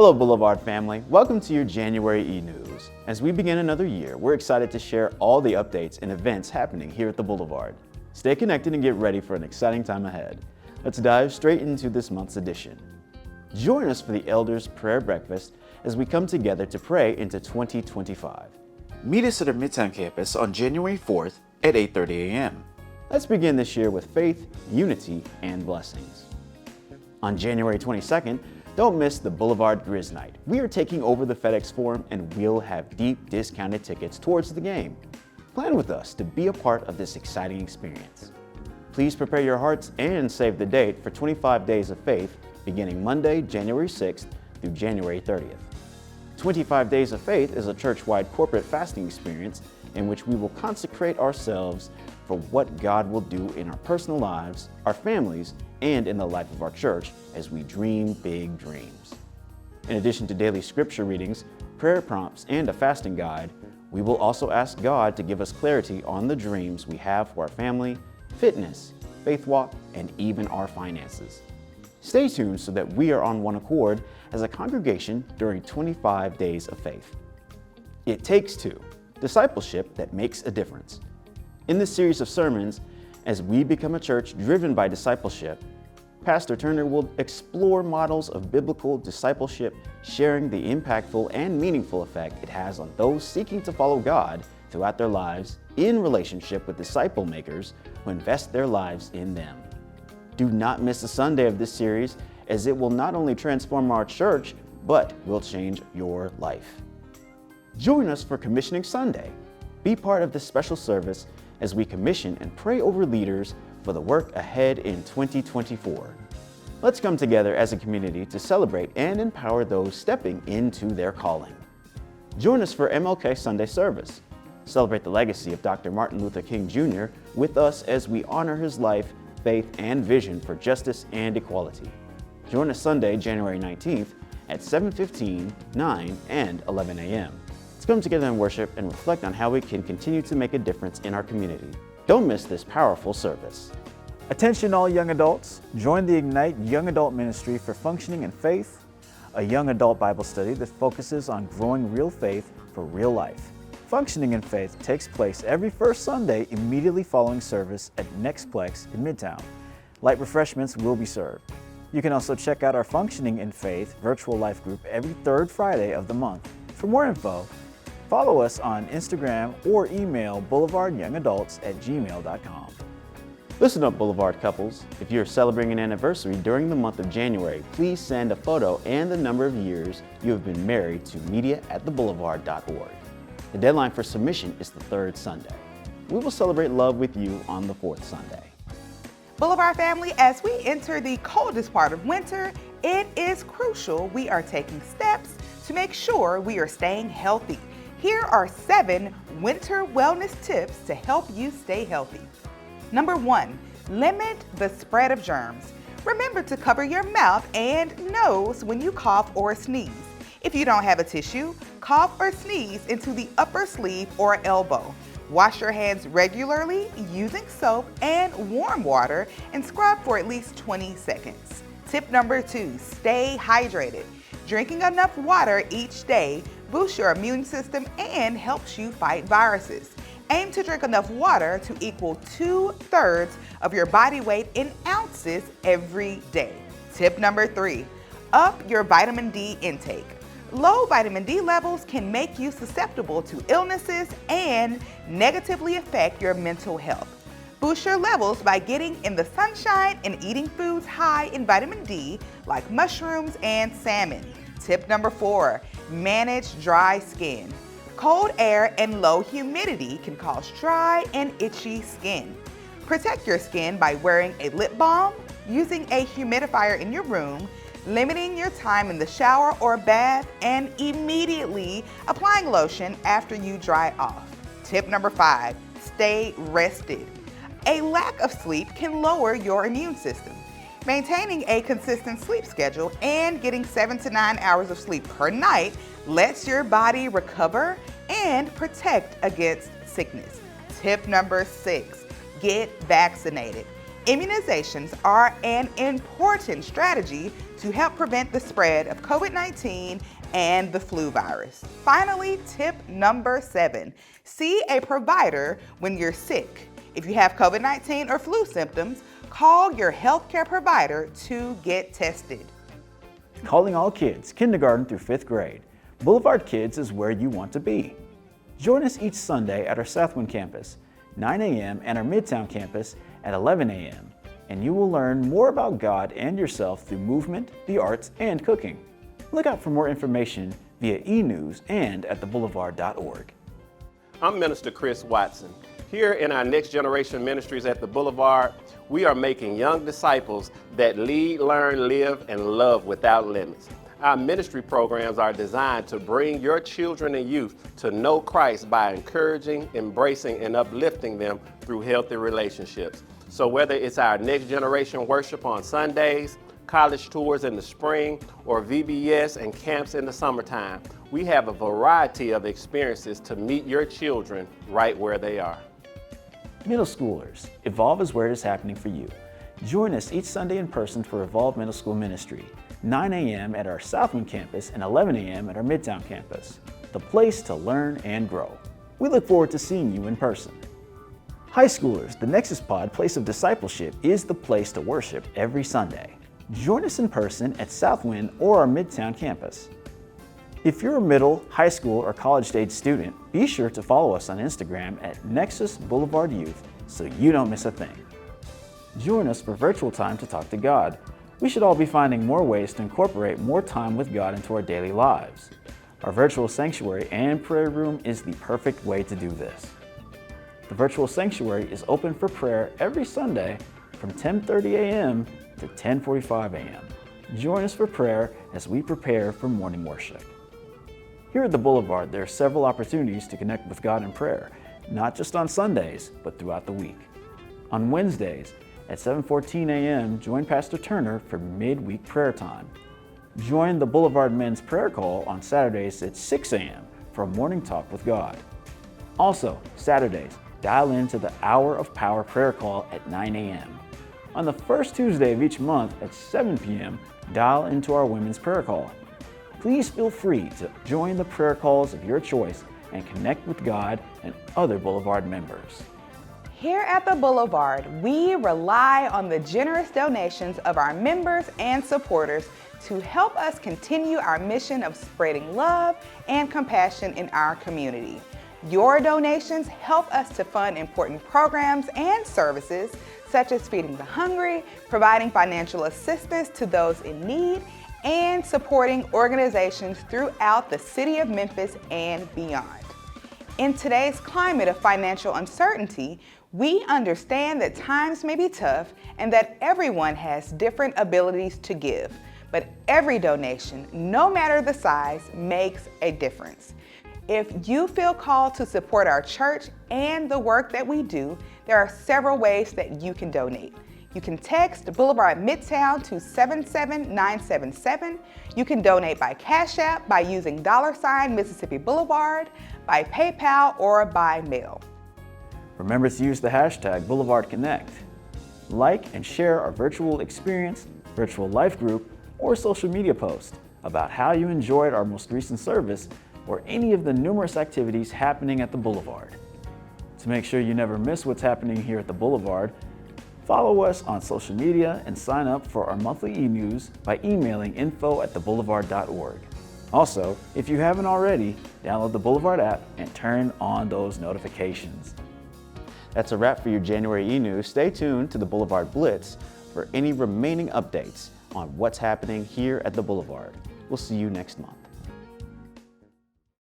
Hello Boulevard family, welcome to your January e-news. As we begin another year, we're excited to share all the updates and events happening here at the Boulevard. Stay connected and get ready for an exciting time ahead. Let's dive straight into this month's edition. Join us for the Elders Prayer Breakfast as we come together to pray into 2025. Meet us at our Midtown campus on January 4th at 8:30 a.m. Let's begin this year with faith, unity, and blessings. On January 22nd, don't miss the Boulevard Grizz Night. We are taking over the FedEx Forum and we'll have deep discounted tickets towards the game. Plan with us to be a part of this exciting experience. Please prepare your hearts and save the date for 25 Days of Faith beginning Monday, January 6th through January 30th. 25 Days of Faith is a church-wide corporate fasting experience in which we will consecrate ourselves for what God will do in our personal lives, our families, and in the life of our church as we dream big dreams. In addition to daily scripture readings, prayer prompts, and a fasting guide, we will also ask God to give us clarity on the dreams we have for our family, fitness, faith walk, and even our finances. Stay tuned so that we are on one accord as a congregation during 25 Days of Faith. It takes two, discipleship that makes a difference. In this series of sermons, as we become a church driven by discipleship, Pastor Turner will explore models of biblical discipleship, sharing the impactful and meaningful effect it has on those seeking to follow God throughout their lives in relationship with disciple makers who invest their lives in them. Do not miss a Sunday of this series, as it will not only transform our church, but will change your life. Join us for Commissioning Sunday. Be part of this special service as we commission and pray over leaders for the work ahead in 2024. Let's come together as a community to celebrate and empower those stepping into their calling. Join us for MLK Sunday service. Celebrate the legacy of Dr. Martin Luther King Jr. with us as we honor his life, faith, and vision for justice and equality. Join us Sunday, January 19th at 7:15, 9, and 11 a.m. Let's come together and worship and reflect on how we can continue to make a difference in our community. Don't miss this powerful service. Attention all young adults, join the Ignite Young Adult Ministry for Functioning in Faith, a young adult Bible study that focuses on growing real faith for real life. Functioning in Faith takes place every first Sunday immediately following service at Nextplex in Midtown. Light refreshments will be served. You can also check out our Functioning in Faith virtual life group every third Friday of the month. For more info, follow us on Instagram or email boulevardyoungadults@gmail.com. Listen up, Boulevard couples. If you're celebrating an anniversary during the month of January, please send a photo and the number of years you have been married to media@theboulevard.org. The deadline for submission is the third Sunday. We will celebrate love with you on the fourth Sunday. Boulevard family, as we enter the coldest part of winter, it is crucial we are taking steps to make sure we are staying healthy. Here are 7 winter wellness tips to help you stay healthy. Number 1, limit the spread of germs. Remember to cover your mouth and nose when you cough or sneeze. If you don't have a tissue, cough or sneeze into the upper sleeve or elbow. Wash your hands regularly using soap and warm water and scrub for at least 20 seconds. Tip number 2, stay hydrated. Drinking enough water each day boosts your immune system and helps you fight viruses. Aim to drink enough water to equal 2/3 of your body weight in ounces every day. Tip number 3, up your vitamin D intake. Low vitamin D levels can make you susceptible to illnesses and negatively affect your mental health. Boost your levels by getting in the sunshine and eating foods high in vitamin D like mushrooms and salmon. Tip number 4, manage dry skin. Cold air and low humidity can cause dry and itchy skin. Protect your skin by wearing a lip balm, using a humidifier in your room, limiting your time in the shower or bath, and immediately applying lotion after you dry off. Tip number 5, stay rested. A lack of sleep can lower your immune system. Maintaining a consistent sleep schedule and getting 7 to 9 hours of sleep per night lets your body recover and protect against sickness. Tip number 6, get vaccinated. Immunizations are an important strategy to help prevent the spread of COVID-19 and the flu virus. Finally, tip number 7, see a provider when you're sick. If you have COVID-19 or flu symptoms, call your healthcare provider to get tested. Calling all kids, kindergarten through 5th grade. Boulevard Kids is where you want to be. Join us each Sunday at our Southwind campus, 9 a.m., and our Midtown campus at 11 a.m., and you will learn more about God and yourself through movement, the arts, and cooking. Look out for more information via e-news and at theboulevard.org. I'm Minister Chris Watson. Here in our Next Generation Ministries at the Boulevard, we are making young disciples that lead, learn, live, and love without limits. Our ministry programs are designed to bring your children and youth to know Christ by encouraging, embracing, and uplifting them through healthy relationships. So whether it's our Next Generation worship on Sundays, college tours in the spring, or VBS and camps in the summertime, we have a variety of experiences to meet your children right where they are. Middle schoolers, Evolve is where it is happening for you. Join us each Sunday in person for Evolve Middle School Ministry, 9 a.m. at our Southwind campus and 11 a.m. at our Midtown campus, the place to learn and grow. We look forward to seeing you in person. High schoolers, the Nexus Pod Place of Discipleship is the place to worship every Sunday. Join us in person at Southwind or our Midtown campus. If you're a middle, high school, or college-age student, be sure to follow us on Instagram at Nexus Boulevard Youth so you don't miss a thing. Join us for virtual time to talk to God. We should all be finding more ways to incorporate more time with God into our daily lives. Our virtual sanctuary and prayer room is the perfect way to do this. The virtual sanctuary is open for prayer every Sunday from 10:30 a.m. to 10:45 a.m. Join us for prayer as we prepare for morning worship. Here at the Boulevard, there are several opportunities to connect with God in prayer, not just on Sundays, but throughout the week. On Wednesdays, at 7:14 a.m., join Pastor Turner for midweek prayer time. Join the Boulevard Men's Prayer Call on Saturdays at 6 a.m. for a morning talk with God. Also, Saturdays, dial into the Hour of Power prayer call at 9 a.m. On the first Tuesday of each month at 7 p.m., dial into our Women's Prayer Call. Please feel free to join the prayer calls of your choice and connect with God and other Boulevard members. Here at the Boulevard, we rely on the generous donations of our members and supporters to help us continue our mission of spreading love and compassion in our community. Your donations help us to fund important programs and services such as feeding the hungry, providing financial assistance to those in need, and supporting organizations throughout the City of Memphis and beyond. In today's climate of financial uncertainty, we understand that times may be tough and that everyone has different abilities to give, but every donation, no matter the size, makes a difference. If you feel called to support our church and the work that we do, there are several ways that you can donate. You can text Boulevard Midtown to 77977. You can donate by Cash App by using $ Mississippi Boulevard, by PayPal, or by mail. Remember to use the hashtag BoulevardConnect. Like and share our virtual experience, virtual life group, or social media post about how you enjoyed our most recent service or any of the numerous activities happening at the Boulevard. To make sure you never miss what's happening here at the Boulevard, follow us on social media and sign up for our monthly e-news by emailing info@theboulevard.org. Also, if you haven't already, download the Boulevard app and turn on those notifications. That's a wrap for your January e-news. Stay tuned to the Boulevard Blitz for any remaining updates on what's happening here at the Boulevard. We'll see you next month.